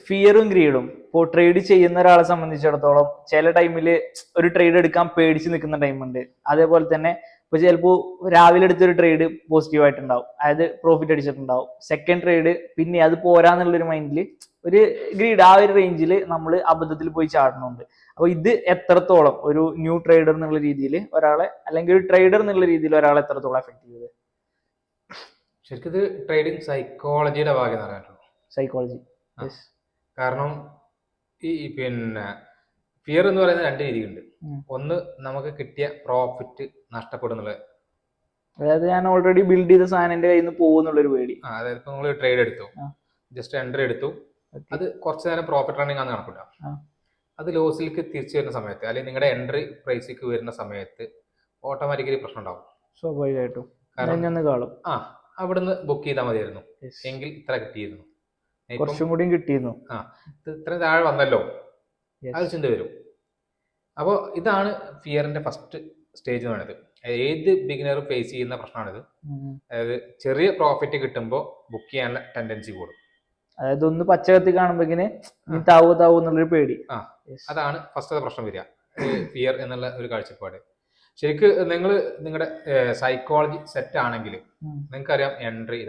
ഫിയറും ഗ്രീഡും ഇപ്പോൾ ട്രേഡ് ചെയ്യുന്ന ഒരാളെ സംബന്ധിച്ചിടത്തോളം ചില ടൈമിൽ ഒരു ട്രേഡ് എടുക്കാൻ പേടിച്ച് നിൽക്കുന്ന ടൈമുണ്ട്. അതേപോലെ തന്നെ ഇപ്പൊ ചിലപ്പോൾ രാവിലെ എടുത്തൊരു ട്രേഡ് പോസിറ്റീവ് ആയിട്ടുണ്ടാവും, അതായത് പ്രോഫിറ്റ് അടിച്ചിട്ടുണ്ടാവും. സെക്കൻഡ് ട്രേഡ് പിന്നെ അത് പോരാന്നുള്ളൊരു മൈൻഡിൽ ഒരു ഗ്രീഡ് ആ ഒരു റേഞ്ചിൽ നമ്മൾ അബദ്ധത്തിൽ പോയി ചാടുന്നുണ്ട്. അപ്പൊ ഇത് എത്രത്തോളം ഒരു ന്യൂ ട്രേഡർ എന്നുള്ള രീതിയിൽ ഒരാളെ, അല്ലെങ്കിൽ ഒരു ട്രേഡർ എന്നുള്ള രീതിയിൽ ഒരാളെ എത്രത്തോളം എഫക്ട് ചെയ്തത്? ശരിക്കും ഇത് ട്രേഡിങ് സൈക്കോളജിയുടെ ഭാഗം എന്ന് പറയാനുള്ളൂ. സൈക്കോളജി. കാരണം ഈ പിന്നെ ഫിയർ എന്ന് പറയുന്ന രണ്ട് രീതിയുണ്ട്. ഒന്ന്, നമുക്ക് കിട്ടിയ പ്രോഫിറ്റ് നഷ്ടപ്പെടുന്നുള്ളത്. അതായത് ഞാൻ ഓൾറെഡി ബിൽഡ് ചെയ്ത സാധനം എന്റെ കയ്യിൽ നിന്ന് പോകുന്നുള്ളൊരു പേടി. അതായത് ഇപ്പൊ നിങ്ങൾ ട്രേഡ് എടുത്തു, ജസ്റ്റ് എൻട്രി എടുത്തു, അത് കുറച്ചു നേരം പ്രോഫിറ്റ് റണ്ണിങ് ആണെന്ന് കണക്കില്ല. അത് ലോസിലേക്ക് തിരിച്ചു വരുന്ന സമയത്ത്, അല്ലെങ്കിൽ നിങ്ങളുടെ എൻട്രി പ്രൈസിലേക്ക് വരുന്ന സമയത്ത് ഓട്ടോമാറ്റിക്കലി പ്രശ്നം ഉണ്ടാവും. സ്വാഭാവികമായിട്ടും. അവിടുന്ന് ബുക്ക് ചെയ്താൽ മതിയായിരുന്നു എങ്കിൽ ഇത്ര കിട്ടിയിരുന്നു, കുറച്ചും കൂടിയും കിട്ടിയിരുന്നു, ഇത്ര താഴെ വന്നല്ലോ, അത് ചിന്ത വരും. അപ്പോൾ ഇതാണ് ഫിയറിന്റെ ഫസ്റ്റ് സ്റ്റേജ് എന്ന് പറയുന്നത്. ഏത് ബിഗിനറും ഫേസ് ചെയ്യുന്ന പ്രശ്നമാണിത്. അതായത് ചെറിയ പ്രോഫിറ്റ് കിട്ടുമ്പോൾ ബുക്ക് ചെയ്യാനുള്ള ടെൻഡൻസി കൂടും. അതായത് ഒന്ന് പച്ചകത്തി കാണുമ്പോഴേക്കിന് താവൂ എന്നുള്ളൊരു പേടി. അതാണ് ഫസ്റ്റത്തെ പ്രശ്നം വരിക, ഫിയർ എന്നുള്ള ഒരു കാഴ്ചപ്പാട്. ശരിക്ക് നിങ്ങളുടെ സൈക്കോളജി സെറ്റ് ആണെങ്കിൽ നിങ്ങൾക്കറിയാം എൻട്രി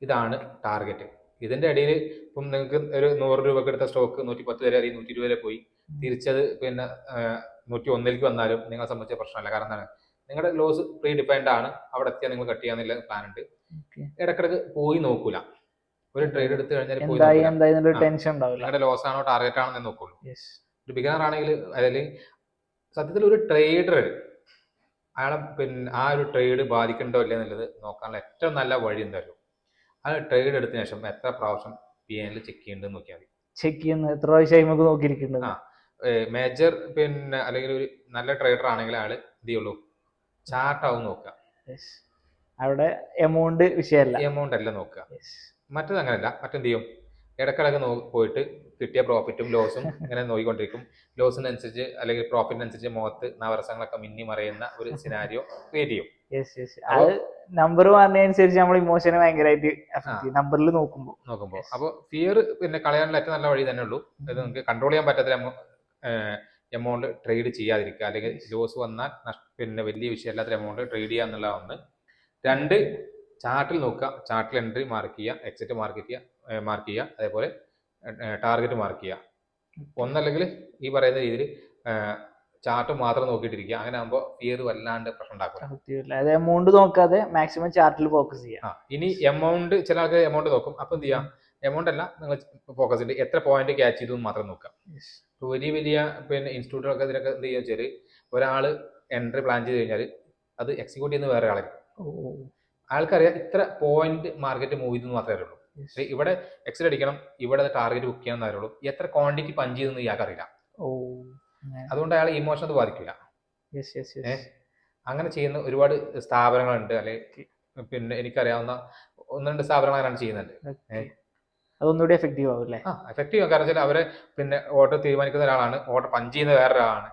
ഇതാണ് ടാർഗറ്റ്. ഇതിന്റെ ഇടയിൽ ഇപ്പം നിങ്ങൾക്ക് ഒരു 100 രൂപക്ക് എടുത്ത സ്റ്റോക്ക് 110 വരെ അല്ലെങ്കിൽ 120 വരെ പോയി, തിരിച്ചത് പിന്നെ 101 വന്നാലും നിങ്ങളെ സംബന്ധിച്ച പ്രശ്നമല്ല. കാരണം എന്താണ്, നിങ്ങളുടെ ലോസ് പ്രീ ഡിഫൈൻഡ് ആണ്. അവിടെ എത്തിയാൽ നിങ്ങൾ കട്ട് ചെയ്യാന്നുള്ള പ്ലാൻ ഉണ്ട്. ഇടക്കിടക്ക് പോയി നോക്കൂല. ഒരു ട്രേഡ് എടുത്തു കഴിഞ്ഞാൽ നിങ്ങളുടെ ലോസ് ആണോ ടാർഗറ്റ് ആണോ എന്ന് നോക്കുള്ളൂ. ഒരു ബിഗിനർ ആണെങ്കിൽ, അതിൽ സത്യത്തിൽ ഒരു ട്രേഡർ അയാളെ പിന്നെ ആ ഒരു ട്രേഡ് ബാധിക്കണ്ടോ ഇല്ല എന്നുള്ളത് നോക്കാനുള്ള ഏറ്റവും നല്ല വഴി എന്തായാലും ആ ട്രേഡ് എടുത്തതിനു ശേഷം എത്ര പ്രാവശ്യം PNL ചെക്ക് ചെയ്യേണ്ടത് നോക്കിയാൽ മതി. ചെക്ക് ചെയ്യുന്നത് എത്ര പ്രാവശ്യം നോക്കിയിരിക്കുന്നത്. മേജർ പിന്നെ അല്ലെങ്കിൽ ഒരു നല്ല ട്രേഡർ ആണെങ്കിൽ അയാൾ എന്ത് ചെയ്യുള്ളൂ, ചാർട്ടാവും നോക്കുക. അവിടെ എമൗണ്ട് വിഷയമല്ല, എമൗണ്ട് അല്ല നോക്കുക. മറ്റത് അങ്ങനെയല്ല. മറ്റെന്ത് ചെയ്യും, ഇടക്കിടക്ക് പോയിട്ട് കിട്ടിയ പ്രോഫിറ്റും ലോസും ഇങ്ങനെ നോക്കിക്കൊണ്ടിരിക്കും. ലോസിനനുസരിച്ച് അല്ലെങ്കിൽ പ്രോഫിറ്റിനനുസരിച്ച് മുഖത്ത് നവരസങ്ങളൊക്കെ മിന്നി മറയുന്ന ഒരു സിനാരിയോ ക്രിയേറ്റ് ചെയ്യും. നമ്പർ മാറുന്നതനുസരിച്ച് നമ്മൾ ഇമോഷനെ ഭയങ്കരമായിട്ട് നമ്പറിൽ നോക്കുമ്പോൾ. അപ്പോൾ ഫിയർ പിന്നെ കളയാനുള്ള ഏറ്റവും നല്ല വഴി തന്നെ ഉള്ളൂ. ഇത് നിങ്ങൾക്ക് കൺട്രോൾ ചെയ്യാൻ പറ്റാത്ത എമൗണ്ട് ട്രേഡ് ചെയ്യാതിരിക്കുക, അല്ലെങ്കിൽ ലോസ് വന്നാൽ പിന്നെ വലിയ വിഷയമല്ലാത്ത എമൗണ്ട് ട്രേഡ് ചെയ്യുക എന്നുള്ള ഒന്ന്. 2, ചാർട്ടിൽ നോക്കുക. ചാർട്ടിൽ എൻട്രി മാർക്ക് ചെയ്യുക, എക്സിറ്റ് മാർക്ക് ചെയ്യുക, അതേപോലെ ടാർഗറ്റ് മാർക്ക് ചെയ്യുക. ഒന്നല്ലെങ്കിൽ ഈ പറയുന്ന രീതിയിൽ ചാർട്ട് മാത്രം നോക്കിയിട്ടിരിക്കുക. അങ്ങനെ ആകുമ്പോൾ ഫിയർ വല്ലാണ്ട് പ്രശ്നം ഉണ്ടാക്കും. എമൗണ്ട് നോക്കാതെ മാക്സിമം ചാർട്ടിൽ ഫോക്കസ് ചെയ്യാം. ഇനി എമൗണ്ട്, ചില ആൾക്ക് എമൗണ്ട് നോക്കും. അപ്പൊ എന്ത് ചെയ്യാം, എമൗണ്ട് അല്ല നിങ്ങൾ ഫോക്കസ് ചെയ്ത് എത്ര പോയിന്റ് ക്യാച്ച് ചെയ്തു മാത്രം നോക്കാം. വലിയ പിന്നെ ഇൻസ്റ്റിറ്റ്യൂട്ടുകളൊക്കെ ഇതിനൊക്കെ എന്ത് ചെയ്യുക വെച്ചാൽ, ഒരാൾ എൻട്രി പ്ലാൻ ചെയ്ത് കഴിഞ്ഞാൽ അത് എക്സിക്യൂട്ട് ചെയ്യുന്ന വേറെ ആളായിരിക്കും. ആൾക്കറിയാം ഇത്ര പോയിന്റ് മാർക്കറ്റ് മൂവ് ചെയ്തെന്ന് മാത്രമേ അറിയുള്ളൂ. ഇവിടെ എക്സിറ്റ് അടിക്കണം, ഇവിടെ ടാർഗറ്റ് ബുക്ക് ചെയ്യാൻ അറിയുള്ളൂ. എത്ര ക്വാണ്ടിറ്റി പഞ്ച് ചെയ്തെന്ന് ഇയാൾക്ക് അറിയില്ല. അതുകൊണ്ട് അയാൾ ഇമോഷൻ അത് ബാധിക്കില്ല. അങ്ങനെ ചെയ്യുന്ന ഒരുപാട് സ്ഥാപനങ്ങളുണ്ട്. അല്ലെങ്കിൽ പിന്നെ എനിക്കറിയാവുന്ന 1-2 സ്ഥാപനങ്ങൾ അങ്ങനെയാണ് ചെയ്യുന്നുണ്ട്. അതൊന്നുകൂടി എഫക്റ്റീവ് ആവും അല്ലേ? എഫക്റ്റീവ് ആവും. കാരണം വെച്ചാൽ അവരെ പിന്നെ ഓർഡർ തീരുമാനിക്കുന്ന ഒരാളാണ്, ഓർഡർ പഞ്ച് ചെയ്യുന്ന വേറൊരാളാണ്.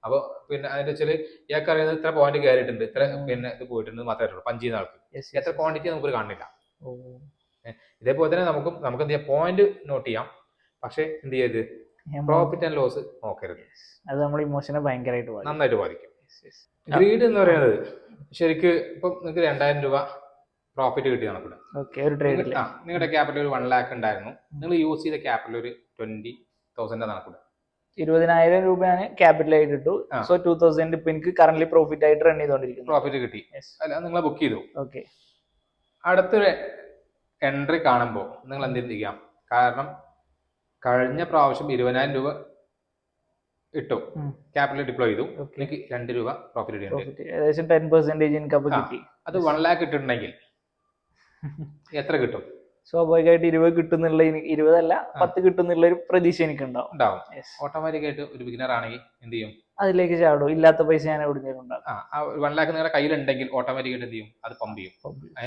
അപ്പോൾ പിന്നെ അതിന്റെ വെച്ചാൽ ഇയാൾക്ക് അറിയുന്നത് ഇത്ര പോയിന്റ് കയറിയിട്ടുണ്ട്, ഇത്ര പിന്നെ ഇത് പോയിട്ടുണ്ട് മാത്രമേ ഉള്ളൂ. പഞ്ച് ചെയ്യുന്ന ആൾക്ക് എത്ര ക്വാണ്ടിറ്റി നമുക്ക് കാണില്ല. ഇതേപോലെ തന്നെ നമുക്ക് എന്ത് ചെയ്യാം, പോയിന്റ് നോട്ട് ചെയ്യാം, പക്ഷെ എന്ത് ചെയ്യരുത്, പ്രോഫിറ്റ് ആൻഡ് ലോസ് നോക്കരുത്. അത് നമ്മുടെ ഇമോഷനെ ഭയങ്കരമായിട്ട് നന്നായിട്ട് ബാധിക്കും. ഗ്രീഡ് എന്ന് പറയുന്നത് ശരിക്ക് ഇപ്പം നിങ്ങൾക്ക് 2000 രൂപ പ്രോഫിറ്റ് കിട്ടി നടക്കില്ല. നിങ്ങളുടെ ക്യാപിറ്റൽ ഒരു 1 lakh ഉണ്ടായിരുന്നു. നിങ്ങൾ യൂസ് ചെയ്ത ക്യാപിറ്റൽ ഒരു 20,000 നടക്കില്ല. 20,000 രൂപയാണ് ക്യാപിറ്റൽ ആയിട്ട് ഇട്ടു. സോ 2,000 ഇപ്പൊ എനിക്ക് കറന്റ് പ്രോഫിറ്റ് ആയിട്ട് റൺ ചെയ്തോണ്ടിരിക്കുന്നു. പ്രോഫിറ്റ് കിട്ടി, അല്ല നിങ്ങൾ ബുക്ക് ചെയ്തു. അടുത്തൊരു എൻട്രി കാണുമ്പോൾ നിങ്ങൾ എന്തിരിക്കാം, കാരണം കഴിഞ്ഞ പ്രാവശ്യം 20,000 രൂപ ഇട്ടു, ക്യാപിറ്റൽ ഡിപ്ലോയ് ചെയ്തു, എനിക്ക് 2 രൂപ പ്രോഫിറ്റ് കിട്ടി. ഏകദേശം 10% ഇൻകം കിട്ടി. അത് 1 lakh ഇട്ടിട്ടുണ്ടെങ്കിൽ എത്ര കിട്ടും? സ്വാഭാവികമായിട്ട് 20 കിട്ടുന്നുള്ള, 20 അല്ല 10 കിട്ടുന്നുള്ള ഒരു പ്രതീക്ഷ എനിക്ക് ഉണ്ടാവും. ഓട്ടോമാറ്റിക് ആയിട്ട് ഒരു ബിഗിനർ ആണെങ്കിൽ എന്ത് ചെയ്യും, അതിലേക്ക് ചാടും. ഇല്ലാത്ത പൈസ ഞാൻ എവിടുന്നേലും ഉണ്ടാകും. 1 lakh നിങ്ങളുടെ കയ്യിലുണ്ടെങ്കിൽ ഓട്ടോമാറ്റിക് ആയിട്ട് എന്ത് ചെയ്യും, അത് പമ്പ് ചെയ്യും.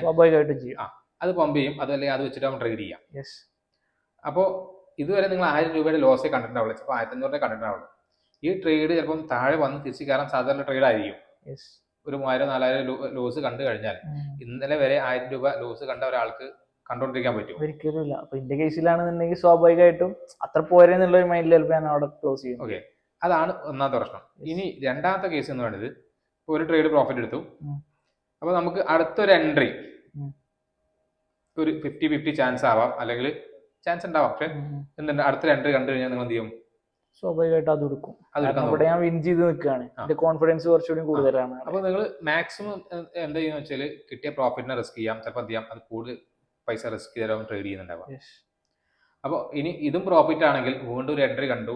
സ്വാഭാവികമായിട്ടും ചെയ്യും. അത് പമ്പ് ചെയ്യും. അതല്ലെങ്കിൽ അത് വെച്ചിട്ട് അവൻ ട്രേഡ് ചെയ്യാം. അപ്പോൾ ഇതുവരെ നിങ്ങൾ 1000 രൂപയുടെ ലോസേ കണ്ടിട്ടുണ്ടാവുള്ളൂ, ചിലപ്പോൾ 1500 കണ്ടിട്ടുണ്ടാവുള്ളൂ. ഈ ട്രേഡ് ചിലപ്പം താഴെ വന്ന് തിരിച്ച് കയറാൻ സാധാരണ ട്രേഡ് ആയിരിക്കും. ഒരു 3000-4000 ലോസ് കണ്ടു കഴിഞ്ഞാൽ, ഇന്നലെ വരെ 1000 രൂപ ലോസ് കണ്ട ഒരാൾക്ക് കണ്ടോണ്ടിരിക്കാൻ പറ്റും? ഒരിക്കലും ഇല്ല. അപ്പൊ എന്റെ കേസിലാണെന്നുണ്ടെങ്കിൽ സ്വാഭാവികമായിട്ടും അത്ര പോരെ എന്നുള്ള ഒരു മൈൻഡിൽ ചിലപ്പോൾ ഞാൻ അവിടെ ക്ലോസ് ചെയ്യും. ഓക്കെ, അതാണ് ഒന്നാമത്തെ പ്രശ്നം. ഇനി രണ്ടാമത്തെ കേസ് എന്ന് പറയുന്നത്, ഇപ്പൊ ഒരു ട്രേഡ് പ്രോഫിറ്റ് എടുത്തു, അപ്പൊ നമുക്ക് അടുത്തൊരു എൻട്രി ഒരു 50-50 ചാൻസ് ആവാം, അല്ലെങ്കിൽ ചാൻസ് ഉണ്ടാവാം. പക്ഷെ എന്തുണ്ട്, അടുത്തൊരു എൻട്രി കണ്ടു കഴിഞ്ഞാൽ നിങ്ങൾ എന്ത് ചെയ്യും? സ്വാഭാവികമായിട്ട് അത് എടുക്കും. അവിടെ ഞാൻ വിൻ ചെയ്ത് നിൽക്കുകയാണ്, എന്റെ കോൺഫിഡൻസ് കുറച്ചുകൂടി കൂടുതലാണ്. അപ്പൊ നിങ്ങൾ മാക്സിമം എന്താ ചെയ്യുന്ന വെച്ചാൽ കിട്ടിയ പ്രോഫിറ്റിനെ റിസ്ക് ചെയ്യാം. ചിലപ്പോൾ എന്ത് ചെയ്യാം, അത് കൂടുതൽ പൈസ റിസ്ക് ചെയ്താലും ട്രേഡ് ചെയ്യുന്നുണ്ടാവാം. അപ്പോൾ ഇനി ഇതും പ്രോഫിറ്റ് ആണെങ്കിൽ വീണ്ടും ഒരു എൻട്രി കണ്ടു,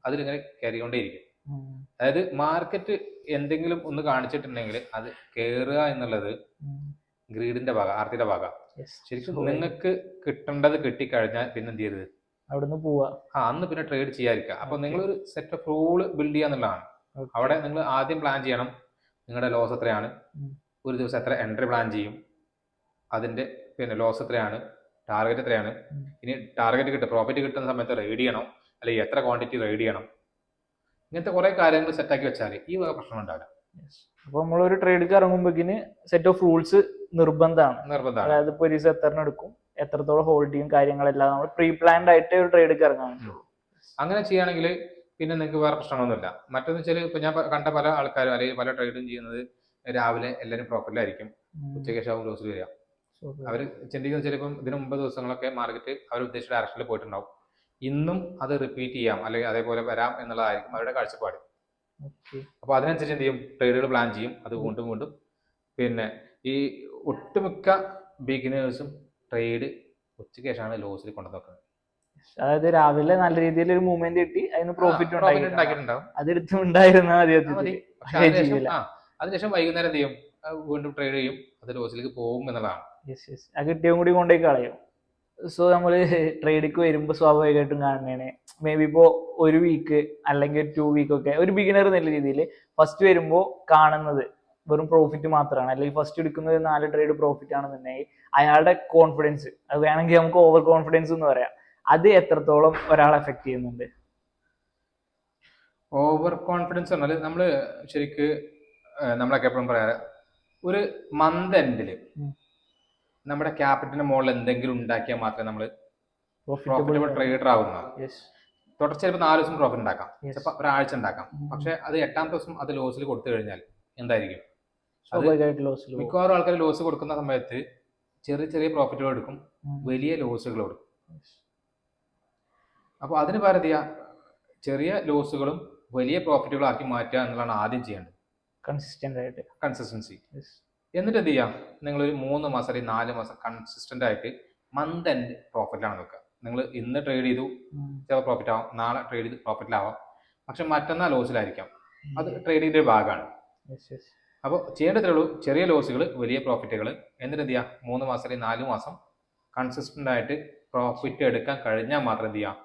അതിലിങ്ങനെ കയറിക്കൊണ്ടേയിരിക്കും. അതായത് മാർക്കറ്റ് എന്തെങ്കിലും ഒന്ന് കാണിച്ചിട്ടുണ്ടെങ്കിൽ അത് കയറുക എന്നുള്ളത് ഗ്രീഡിന്റെ ഭാഗം, ആർത്തിയുടെ ഭാഗം. ശരിക്കും നിങ്ങൾക്ക് കിട്ടേണ്ടത് കിട്ടിക്കഴിഞ്ഞാൽ പിന്നെ എന്ത് ചെയ്യരുത്, അവിടുന്ന് പോവാ. അന്ന് പിന്നെ ട്രേഡ് ചെയ്യാതിരിക്കുക. അപ്പൊ നിങ്ങളൊരു സെറ്റ് ഓഫ് റൂള് ബിൽഡ് ചെയ്യാന്നുള്ളതാണ്. അവിടെ നിങ്ങൾ ആദ്യം പ്ലാൻ ചെയ്യണം, നിങ്ങളുടെ ലോസ് എത്രയാണ്, ഒരു ദിവസം എത്ര എൻട്രി പ്ലാൻ ചെയ്യും, അതിന്റെ പിന്നെ ലോസ് എത്രയാണ്, ടാർഗറ്റ് എത്രയാണ്, ഇനി ടാർഗറ്റ് കിട്ടും പ്രോഫിറ്റ് കിട്ടുന്ന സമയത്ത് റൈഡ് ചെയ്യണം, അല്ലെങ്കിൽ എത്ര ക്വാണ്ടിറ്റി റൈഡ് ചെയ്യണം, ഇങ്ങനത്തെ കുറെ കാര്യങ്ങൾ സെറ്റാക്കി വെച്ചാൽ ഈ വക പ്രശ്നം ഉണ്ടാവില്ല. അപ്പൊ നമ്മളൊരു ട്രേഡിലേക്ക് ഇറങ്ങുമ്പോഴേക്കിന് സെറ്റ് ഓഫ് റൂൾസ് നിർബന്ധമാണ്. അതായത് ഇപ്പൊ ഒരു ദിവസം എത്ര എടുക്കും, എത്രത്തോളം ഹോൾഡ് ചെയ്യും, കാര്യങ്ങളെല്ലാം നമ്മൾ പ്രീ പ്ലാൻഡ് ആയിട്ട് ഒരു ട്രേഡിലേക്ക് ഇറങ്ങാൻ. അങ്ങനെ ചെയ്യുകയാണെങ്കിൽ പിന്നെ നിങ്ങൾക്ക് വേറെ പ്രശ്നങ്ങളൊന്നുമില്ല. മറ്റൊന്ന് വെച്ചാൽ ഇപ്പൊ ഞാൻ കണ്ട പല ആൾക്കാരും അല്ലെങ്കിൽ പല ട്രേഡും ചെയ്യുന്നത് രാവിലെ എല്ലാവരും പ്രോഫിറ്റിലായിരിക്കും, ഉച്ചയ്ക്ക് ശേഷം ലോസിൽ വരിക. അവർ ചിന്തിക്കുന്ന ചിലപ്പം ഇതിന് 9 ദിവസങ്ങളൊക്കെ മാർക്കറ്റ് അവർ ഉദ്ദേശിച്ച ഡയറക്ഷനിൽ പോയിട്ടുണ്ടാവും. ഇന്നും അത് റിപ്പീറ്റ് ചെയ്യാം അല്ലെങ്കിൽ അതേപോലെ വരാം എന്നുള്ളതായിരിക്കും അവരുടെ കാഴ്ചപ്പാട്. അപ്പൊ അതിനനുസരിച്ച് എന്ത് ചെയ്യും, ട്രേഡുകൾ പ്ലാൻ ചെയ്യും. അത് വീണ്ടും വീണ്ടും പിന്നെ ഈ ഒട്ടുമിക്ക ബിഗിനേഴ്സും ട്രേഡ് ഉച്ചയ്ക്ക് ശേഷമാണ് ലോസിൽ കൊണ്ടു നോക്കുന്നത്. അതായത് രാവിലെ നല്ല രീതിയിൽ ഒരു മൂവ്മെന്റ് കിട്ടി, അതിന് പ്രോഫിറ്റ് ഉണ്ടാക്കിയിട്ടുണ്ടാവും, അതെടുത്തുണ്ടായിരുന്ന അതിനുശേഷം വൈകുന്നേരം എന്ത് ചെയ്യും, വീണ്ടും ട്രേഡ് ചെയ്യും, അത് ലോസിലേക്ക് പോകും എന്നുള്ളതാണ്. ആ കിട്ടിയും കൂടി കൊണ്ടേക്ക് കളയും. സോ നമ്മള് ട്രേഡിക്ക് വരുമ്പോൾ സ്വാഭാവികമായിട്ടും കാണുന്നതാണ്, മേ ബി ഇപ്പോ ഒരു വീക്ക് അല്ലെങ്കിൽ 2 വീക്ക് ഒക്കെ ഒരു ബിഗിനർ എന്നുള്ള രീതിയിൽ ഫസ്റ്റ് വരുമ്പോൾ കാണുന്നത് വെറും പ്രോഫിറ്റ് മാത്രമാണ്, അല്ലെങ്കിൽ ഫസ്റ്റ് എടുക്കുന്നത് 4 ട്രേഡ് പ്രോഫിറ്റ് ആണെന്നുണ്ടെങ്കിൽ അയാളുടെ കോൺഫിഡൻസ്, അത് വേണമെങ്കിൽ നമുക്ക് ഓവർ കോൺഫിഡൻസ് എന്ന് പറയാം, അത് എത്രത്തോളം ഒരാളെ എഫക്ട് ചെയ്യുന്നുണ്ട്? ഓവർ കോൺഫിഡൻസ് പറഞ്ഞാൽ നമ്മള് ശരിക്ക് നമ്മളൊക്കെ എപ്പോഴും പറയാറ്, ഒരു മന്ത് എൻഡില് നമ്മുടെ ക്യാപിറ്റലിന്റെ മുകളിൽ എന്തെങ്കിലും ഉണ്ടാക്കിയാൽ മാത്രമേ നമ്മൾ പ്രോഫിറ്റബിൾ ട്രേഡർ ആവുന്ന. തുടർച്ച ചിലപ്പോൾ 4 ദിവസം പ്രോഫിറ്റ് ഉണ്ടാക്കാം, ചിലപ്പോൾ ഒരാഴ്ച ഉണ്ടാക്കാം. പക്ഷെ അത് 8ാമത്തെ ദിവസം അത് ലോസിൽ കൊടുത്തു കഴിഞ്ഞാൽ എന്തായിരിക്കും, മിക്കവാറും ആൾക്കാർ ലോസ് കൊടുക്കുന്ന സമയത്ത് ചെറിയ ചെറിയ പ്രോഫിറ്റുകൾ എടുക്കും, വലിയ ലോസുകൾ എടുക്കും. അപ്പോൾ അതിന് പകരം ചെറിയ ലോസുകളും വലിയ പ്രോഫിറ്റുകളും ആക്കി മാറ്റുക എന്നുള്ളതാണ് ആദ്യം ചെയ്യേണ്ടത്. കൺസിസ്റ്റൻസി. എന്നിട്ട് എന്ത് ചെയ്യാം, നിങ്ങളൊരു 3 മാസം അല്ലെങ്കിൽ 4 മാസം കൺസിസ്റ്റന്റ് ആയിട്ട് മന്ത് എൻഡ് പ്രോഫിറ്റിലാണ് നോക്കുക. നിങ്ങൾ ഇന്ന് ട്രേഡ് ചെയ്തു ചിലപ്പോൾ പ്രോഫിറ്റ് ആവാം, നാളെ ട്രേഡ് ചെയ്ത് പ്രോഫിറ്റിലാവാം, പക്ഷെ മറ്റന്നാൾ ലോസിലായിരിക്കാം. അത് ട്രേഡിങ്ങിന്റെ ഒരു ഭാഗമാണ്. അപ്പോൾ ചെയ്യേണ്ടതേ ഉള്ളൂ, ചെറിയ ലോസുകൾ വലിയ പ്രോഫിറ്റുകൾ. എന്നിട്ട് എന്ത് ചെയ്യാം, 3 മാസം അല്ലെങ്കിൽ 4 മാസം കൺസിസ്റ്റന്റ് ആയിട്ട് പ്രോഫിറ്റ് എടുക്കാൻ കഴിഞ്ഞാൽ മാത്രം എന്ത് ചെയ്യാം,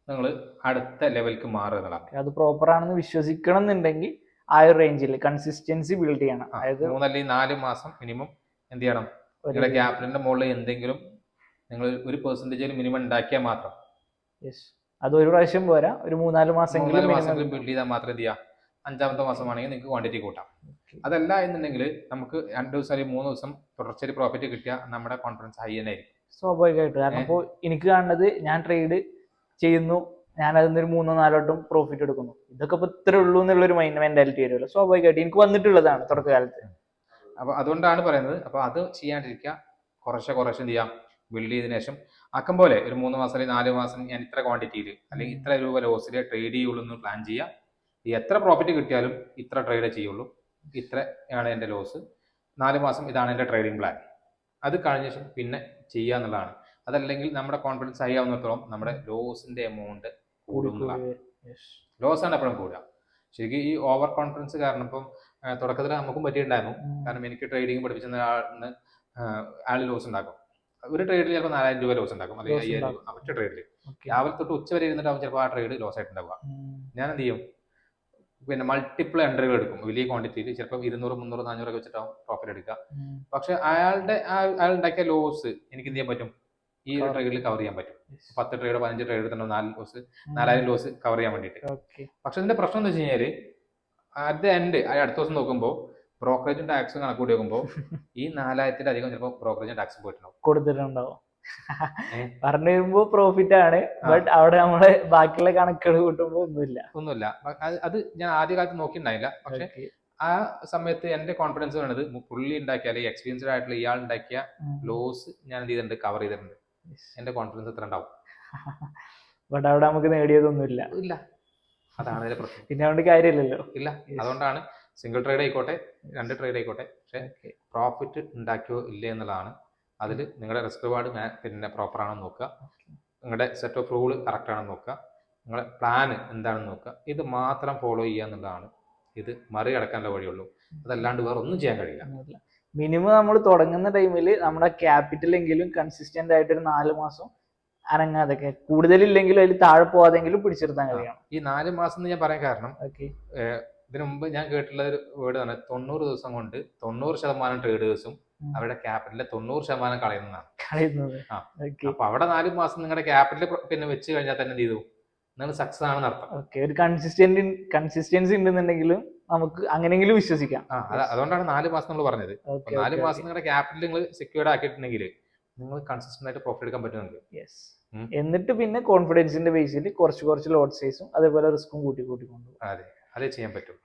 നിങ്ങൾ അടുത്ത ലെവലിലേക്ക് മാറുക എന്നുള്ളതാണ്. അത് പ്രോപ്പർ ആണെന്ന് വിശ്വസിക്കണം എന്നുണ്ടെങ്കിൽ ആ ഒരു റേഞ്ചിൽ കൺസിസ്റ്റൻസി ബിൽഡ് ചെയ്യണം. അതായത് 3 അല്ലെങ്കിൽ 4 മാസം മിനിമം എന്ത് ചെയ്യണം, നിങ്ങളുടെ ക്യാപിറ്റലിന്റെ മുകളിൽ എന്തെങ്കിലും നിങ്ങൾ ഒരു പെർസെന്റേജ് മിനിമം ഉണ്ടാക്കിയാൽ മാത്രം. അത് ഒരു പ്രാവശ്യം പോരാ, ഒരു 3-4 മാസമെങ്കിലും ബിൽഡ് ചെയ്താൽ മാത്രം എന്ത് ചെയ്യാം, 5ാമത്തെ മാസമാണെങ്കിൽ നിങ്ങൾക്ക് ക്വാണ്ടിറ്റി കൂട്ടാം. അതല്ല എന്നുണ്ടെങ്കിൽ നമുക്ക് 2 ദിവസം അല്ലെങ്കിൽ 3 ദിവസം തുടർച്ചയായി പ്രോഫിറ്റ് കിട്ടിയാൽ നമ്മുടെ കോൺഫിഡൻസ് ഹൈ തന്നെ ആയിരിക്കും. സ്വാഭാവികമായിട്ട്. കാരണം ഇപ്പോൾ എനിക്ക് കാണുന്നത്, ഞാൻ ട്രേഡ് ചെയ്യുന്നു, ഞാൻ അതിന്നൊരു 3-4 വട്ടം പ്രോഫിറ്റ് എടുക്കുന്നു, ഇതൊക്കെ ഇപ്പൊ ഇത്രേ ഉള്ളൂ എന്നുള്ളൊരു മെന്റാലിറ്റി വരുമല്ലോ. സ്വാഭാവികമായിട്ട് എനിക്ക് വന്നിട്ടുള്ളതാണ് തുടക്കകാലത്ത്. അപ്പൊ അതുകൊണ്ടാണ് പറയുന്നത്, അപ്പൊ അത് ചെയ്യാണ്ടിരിക്കുക, കുറേശ്ശെ എന്ത് ചെയ്യാം, ബിൽഡ് ചെയ്തതിനു ശേഷം ആക്കം പോലെ ഒരു 3 മാസം അല്ലെങ്കിൽ 4 മാസം ഞാൻ ഇത്ര ക്വാണ്ടിറ്റിയിൽ അല്ലെങ്കിൽ ഇത്ര രൂപ ലോസിൽ ട്രേഡ് ചെയ്യുള്ളൂ എന്ന് പ്ലാൻ ചെയ്യുക. എത്ര പ്രോഫിറ്റ് കിട്ടിയാലും ഇത്ര ട്രേഡ് ചെയ്യുള്ളൂ, ഇത്ര ആണ് എൻ്റെ ലോസ്, 4 മാസം ഇതാണ് എൻ്റെ ട്രേഡിംഗ് പ്ലാൻ. അത് കഴിഞ്ഞ ശേഷം പിന്നെ ചെയ്യുക എന്നുള്ളതാണ്. അതല്ലെങ്കിൽ നമ്മുടെ കോൺഫിഡൻസ് ഹൈ ആവുന്നിടത്തോളം നമ്മുടെ ലോസിന്റെ എമൗണ്ട് കൂടുന്നതാണ്. ലോസാണ് എപ്പോഴും കൂടുക. ശരിക്കും ഈ ഓവർ കോൺഫിഡൻസ് കാരണം ഇപ്പം തുടക്കത്തിൽ നമുക്കും പറ്റിയിട്ടുണ്ടായിരുന്നു. കാരണം എനിക്ക് ട്രേഡിംഗ് പഠിപ്പിച്ച ആൾ ലോസ് ഉണ്ടാക്കും. ഒരു ട്രേഡിൽ ചിലപ്പോൾ 4000 രൂപ ലോസ് ഉണ്ടാക്കും, അല്ലെങ്കിൽ 5000 രൂപ ഒറ്റ ട്രേഡിൽ. രാവിലെ തൊട്ട് ഉച്ച വരെ ഇരുന്നിട്ടാവും ചിലപ്പോൾ ആ ട്രേഡ് ലോസ് ആയിട്ടുണ്ടാവുക. ഞാൻ എന്ത് ചെയ്യും, പിന്നെ മൾട്ടിപ്പിൾ എൻട്രികൾ എടുക്കും വലിയ ക്വാണ്ടിറ്റിയിൽ, ചിലപ്പോൾ 200, 300, 400 ഒക്കെ വെച്ചിട്ടാവും പ്രോഫിറ്റ് എടുക്കുക. പക്ഷെ അയാൾ ഉണ്ടാക്കിയ ലോസ് എനിക്ക് എന്ത് ചെയ്യാൻ പറ്റും, ഈ ഒരു ട്രേഡിൽ കവർ ചെയ്യാൻ പറ്റും. 10 ട്രേഡ് 15 ട്രേഡ് എടുത്തിട്ടുണ്ടോ 4000 ലോസ് കവർ ചെയ്യാൻ വേണ്ടിയിട്ട്. പക്ഷെ ഇതിന്റെ പ്രശ്നം എന്ന് വെച്ച് കഴിഞ്ഞാല് അറ്റ് ദ എൻഡ് അടുത്ത ദിവസം നോക്കുമ്പോൾ ബ്രോക്കറേജും ടാക്സും കണക്ക് കൂടി നോക്കുമ്പോൾ ഈ 4000-ലധികം ചിലപ്പോൾ ബ്രോക്കറേജും ടാക്സും പോയിട്ടുണ്ടാവും. കൊടുത്തിട്ടുണ്ടാവും. ഏ? പറഞ്ഞു വരുമ്പോ പ്രോഫിറ്റ് ആണ്, ബട്ട് അവിടെ നമ്മള് ബാക്കിയുള്ള കണക്കുകൾ കൂട്ടുമ്പോ ഒന്നുമില്ല. ഒന്നുമില്ല. അത് ഞാൻ ആദ്യ കാലത്ത് നോക്കിയിട്ടുണ്ടായില്ല. പക്ഷെ Okay. ആ സമയത്ത് എന്റെ കോൺഫിഡൻസ് വേണ്ടത് പുള്ളി ഉണ്ടാക്കിയ അല്ലെങ്കിൽ എക്സ്പീരിയൻസ്ഡ് ആയിട്ടുള്ള ഇയാൾ ഉണ്ടാക്കിയ ലോസ് ഞാൻ എന്ത് ചെയ്തിട്ടുണ്ട്, കവർ ചെയ്തിട്ടുണ്ട്. എന്റെ കോൺഫിഡൻസ് എത്ര ഉണ്ടാവും? ബട്ട് അവിടെ നമുക്ക് നേടിയതൊന്നുമില്ല. ഇല്ല. അതാണ് അതിന്റെ പ്രശ്നം. പിന്നെ അതുകൊണ്ട് കാര്യമില്ലല്ലോ. ഇല്ല. അതുകൊണ്ടാണ് സിംഗിൾ ട്രേഡ് ആയിക്കോട്ടെ 2 ട്രേഡ് ആയിക്കോട്ടെ, പക്ഷെ പ്രോഫിറ്റ് ഉണ്ടാക്കിയോ ഇല്ലേ എന്നുള്ളതാണ്. അതിൽ നിങ്ങളുടെ റിസ്ക് റിവാർഡ് പിന്നെ പ്രോപ്പർ ആണെന്ന് നോക്കുക, നിങ്ങളുടെ സെറ്റ് ഓഫ് റൂൾ കറക്റ്റ് ആണെന്ന് നോക്കുക, നിങ്ങളുടെ പ്ലാൻ എന്താണെന്ന് നോക്കുക. ഇത് മാത്രം ഫോളോ ചെയ്യുക എന്നുള്ളതാണ് ഇത് മറികടക്കാനുള്ള വഴിയുള്ളൂ. അതല്ലാണ്ട് വേറെ ഒന്നും ചെയ്യാൻ കഴിയില്ല. മിനിമം നമ്മൾ തുടങ്ങുന്ന ടൈമിൽ നമ്മുടെ ക്യാപിറ്റൽ എങ്കിലും കൺസിസ്റ്റന്റ് ആയിട്ട് ഒരു 4 മാസം അനങ്ങാതൊക്കെ, കൂടുതലില്ലെങ്കിലും അതിൽ താഴെ പോവാതെങ്കിലും പിടിച്ചെടുത്താൻ കഴിയണം. ഈ 4 മാസം എന്ന് ഞാൻ പറയാൻ കാരണം, ഓക്കെ, ഇതിനു മുമ്പ് ഞാൻ കേട്ടിട്ടുള്ള ഒരു വേർഡ് ആണ് 90 ദിവസം കൊണ്ട് 90% ട്രേഡേഴ്സും അവരുടെ ക്യാപിറ്റലിലെ 90% കളയുന്നതാണ്. അപ്പൊ അവിടെ 4 മാസം നിങ്ങളുടെ ക്യാപിറ്റൽ പിന്നെ വെച്ച് കഴിഞ്ഞാൽ തന്നെ എന്ത് ചെയ്തു, നിങ്ങൾ സക്സസ് ആണെന്ന് അർത്ഥം. ഓക്കെ, ഒരു കൺസിസ്റ്റൻസി ഉണ്ടെന്നുണ്ടെങ്കിലും നമുക്ക് അങ്ങനെയെങ്കിലും വിശ്വസിക്കാം. അതുകൊണ്ടാണ് 4 മാസം നമ്മൾ പറഞ്ഞത്. 4 മാസം നിങ്ങളുടെ ക്യാപിറ്റൽ നിങ്ങൾ സെക്യൂർഡ് ആക്കിയിട്ടുണ്ടെങ്കിൽ നിങ്ങൾ കൺസിസ്റ്റന്റ് ആയിട്ട് പ്രോഫിറ്റ് എടുക്കാൻ പറ്റുന്നുണ്ട്. എന്നിട്ട് പിന്നെ കോൺഫിഡൻസിന്റെ ബേസിൽ കുറച്ച് ലോട്ട് സൈസും അതേപോലെ റിസ്കും കൂട്ടി കൊണ്ടുപോകും. അതെ, അതേ ചെയ്യാൻ പറ്റും.